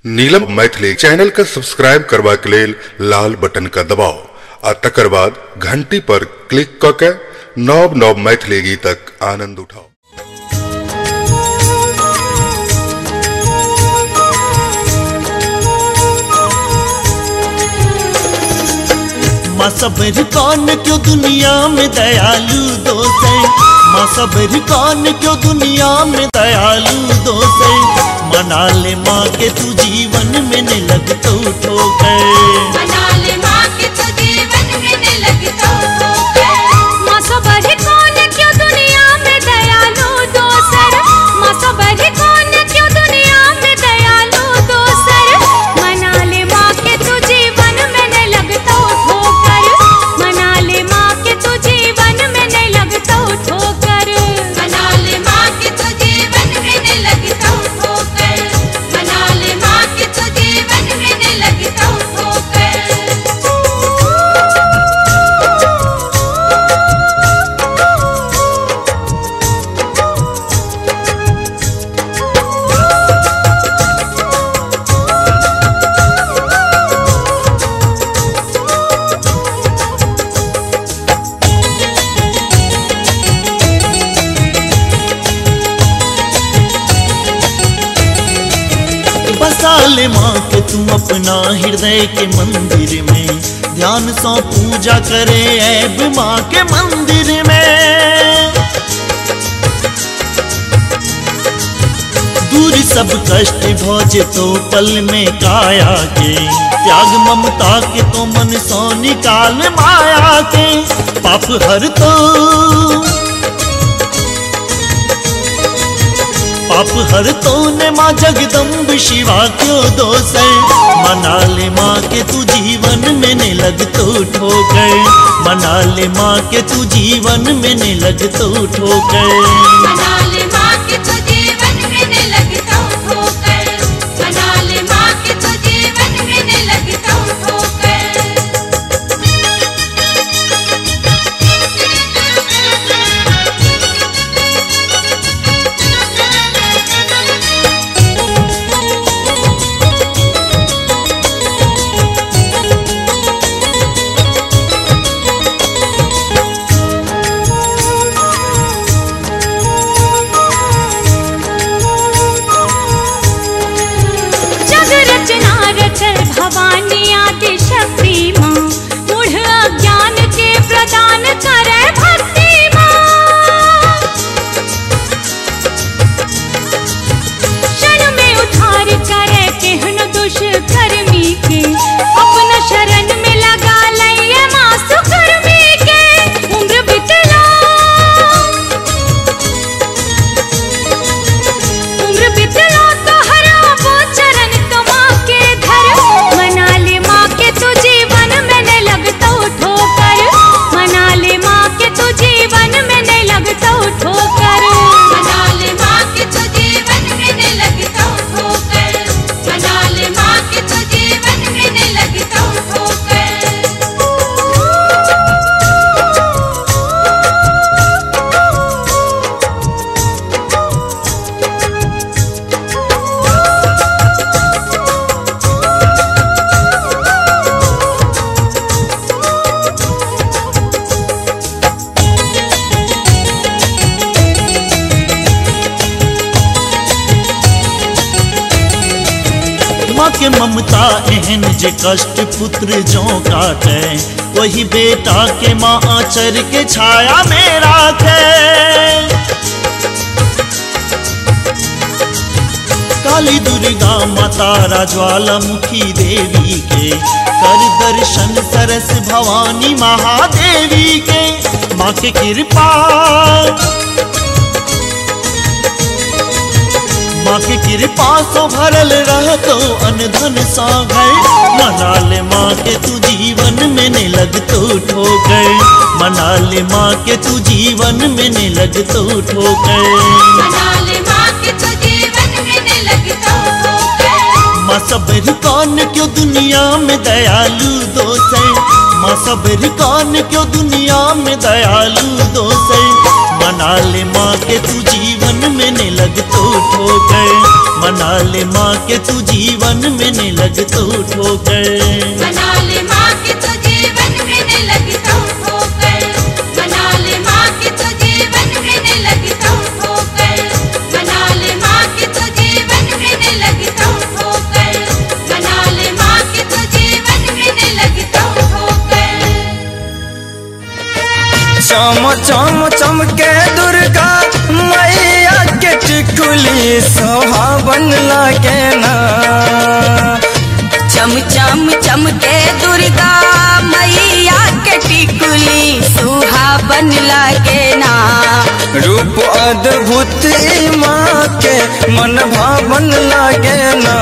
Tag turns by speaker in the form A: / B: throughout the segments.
A: नीलम Maithili channel का subscribe करबा के लेल लाल बटन का दबाओ आ तकर बाद घंटी पर क्लिक क के नव नव मैथिली गीतक आनंद उठाओ।
B: माँ सबर कौन क्यों दुनिया में दयालु दोस्त है, माँ सबर कौन क्यों दुनिया में दयालु दोस्त है। मना ले माँ के तू जीवन में न लग तो ठोकर,
C: मना ले माँ के तू जीवन में न लग तो ठोकर। माँ सबर कौन क्यों दुनिया में दयालु दोस्त, माँ सबर कौन क्यों दुनिया में दयालु दोस्त। मना ले माँ के तू जीवन में न लग तो ठोकर, मना ले माँ के तू जीवन में न लग तो ठोकर, मना ले माँ के तू जीवन में न लग तो ठोकर, मना ले माँ के तू जीवन में न लग तो ठोकर।
B: बसा ले माँ के तू अपना हृदय के मंदिर में, ध्यान सौ पूजा करे ऐब माँ के मंदिर में। दूर सब कष्ट भोज तो पल में काया के, त्याग ममता के तो मन सौ निकाल माया के। पाप हर तो पाप हर तो ने माँ जगदम्ब शिवा क्यों दोष है। मना ले माँ के तू जीवन में न लग तो ठोकर, मना ले माँ के तू जीवन में न लग तो ठोकर,
C: मना ले माँ के तू जीवन में न लग तो ठोकर, मना ले माँ के तू जीवन में न लग तो ठोकर। भवानी आदि शक्ति माँ, मूढ़ अज्ञान के प्रदान करे भक्ति माँ। शरण में उद्धार करे केहन दुष्कर्मी के, अपना शरण में लगा लइए माँ सुकर्मी के। उम्र बितला तो हरा वो चरण कमा के धर। मना ले माँ के तू जीवन में न लग तो ठोकर, मना ले माँ के तू जीवन में न लग तो ठोकर, मना ले माँ के तू जीवन में न लग तो ठोकर, मना ले माँ के तू जीवन में न लग तो ठोकर।
B: माँ के ममता एहन जे कष्ट पुत्र जो काटे, वही बेटा के माँ आचर के छाया में राखे। काली दुर्गा माता ज्वालामुखी देवी के, कर दर्शन सरस भवानी महादेवी के। माँ के कृपा माँ के कृपा सो भरल रह तो अनधन सा घर। मना ले माँ के तू जीवन में न लग तो ठोकर, मना ले माँ के तू जीवन में न लग तो ठोकर,
C: मना ले माँ के तू जीवन में न लग तो ठोकर।
B: माँ सबर कौन क्यों दुनिया में दयालु दोस्त है, माँ सबर कौन क्यों दुनिया में दयालु दोस्त है। मना ले माँ के तू जीवन में न लग तो ठोकर, मना ले माँ के तू जीवन में न लग तो ठोकर,
C: मना ले माँ के तू जीवन में न लग तो ठोकर, मना ले माँ के तू जीवन में न लग तो ठोकर, मना ले माँ के तू जीवन में न लग तो ठोकर, मना ले माँ के तू जीवन में न लग तो ठोकर।
D: चम चम चमके दुर्गा मैया के टिकुली सोहावन लागे ना,
E: चम चम चमके दुर्गा मैया के टिकुली सुहावन लागे ना,
D: रूप अद्भुत माँ के मन भावन लागे ना,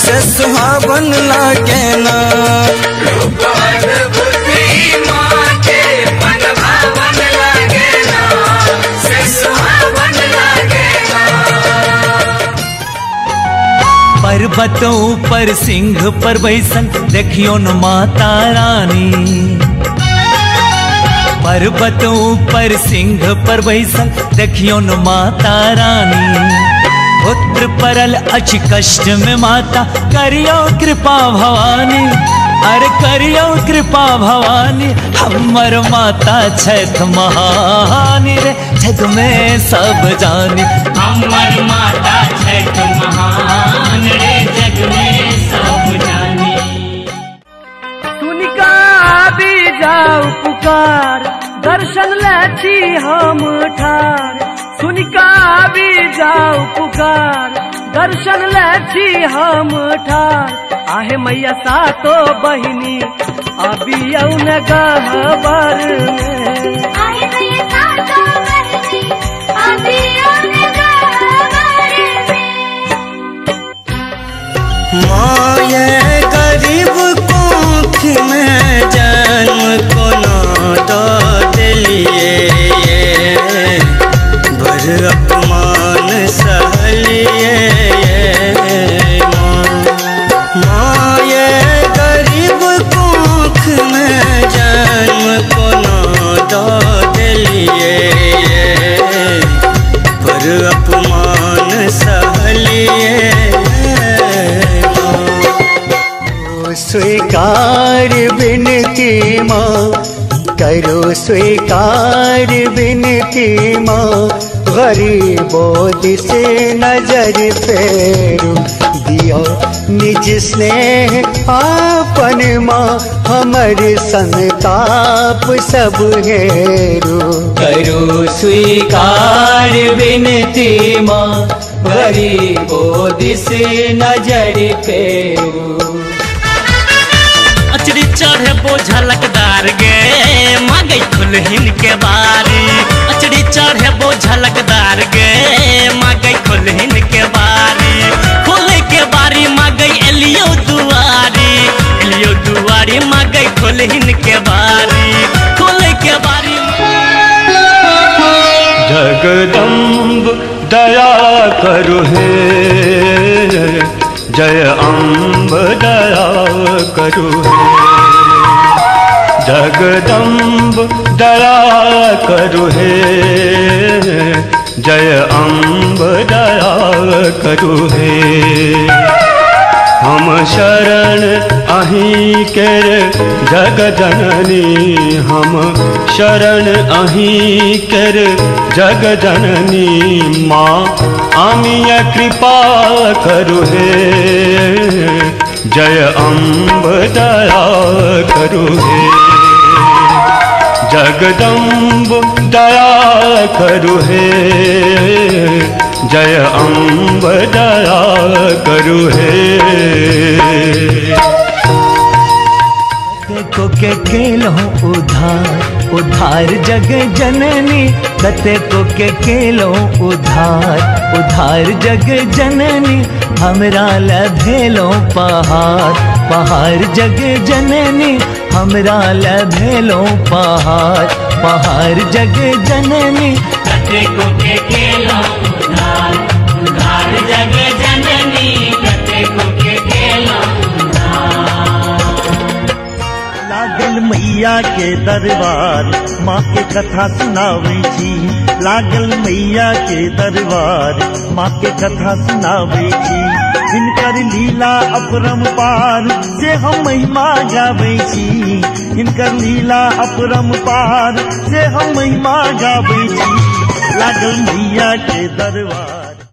D: से सुहावन लागे ना, रूप अद्भुत माँ के मन भावन लागे ना, से सुहावन लागे ना।
F: पर्वतों पर सिंह पर बैसन देखियो न माता रानी, पर्वतों पर सिंह पर बैसन देखियो न माता रानी, पुत्र परल अच कष्ट में माता करियो कृपा भवानी, अरे करियो कृपा भवानी, हमर माता छैथ महानी रे जग में सब जानी, हमर माता छैथ महान रे जग में सब जानी।
G: सुनिका भी जाऊ पुकार दर्शन लाची हम ठार, सुनिका भी जाऊ पुकार दर्शन लाची हम ठार, आहे मैया सातो बहिनी अभी औन गहबर में,
C: आहे मैया सातो बहिनी अभी औन गहबर में।
D: माँ ये गरीब कोख में जन्म को ना दिलिए, भर अपमान सहलिए, माँ ये गरीब कोख में जन्म को ना दिलिए, भर अपमान सहलिए,
H: स्वीकार विनती माँ, करो स्वीकार विनती माँ, गरीबों से नजर फेरो, दियो निज स्नेह आपन माँ, हमारे संताप सब हेरो,
F: करो स्वीकार विनती माँ, गरीबों से नजर फेरो, अचड़ी चढ़े बोझा लकदार गे माँ गई खुलहिन के बारी, अचड़ी चढ़े बोझा लकदार गे माँ गई खुलहिन के बारी, खोले के बारी माँ गई एलियो दुआरी माँ गई खुलहिन के बारी, खोले के बारी।
I: जगदम्ब दया करु हे, जय अम्ब दया करु हे, जगदम्ब दया करु हे, जय अम्ब दया करु हे, हम शरण अहीं केर जग जननी, हम शरण अहीं केर जग जननी, माँ आमिया कृपा करु हे, जय अम्ब दया करु हे, जगदम्ब दया करु हे, जय अम्ब दया करु हे।
F: को के खेलो उधार उधार जग जननी, कते को के खेलो उधार उधार जग जननी, हमरा लभेलो पहाड़ पहाड़ जग जननी, हमरा लभेलो पहाड़ पहाड़ जग जननी, कते को के खेलो उधार उधार जग जननी, कते को के खेलो
B: मैया के दरबार माँ के कथा सुनावे छी। लागल मैया के दरबार माँ के कथा सुनावे छी। हिनकर लीला अपरंपार से हम महिमा गावे छी। हिनकर लीला अपरंपार से हम महिमा गावे छी। लागल मैया के दरबार।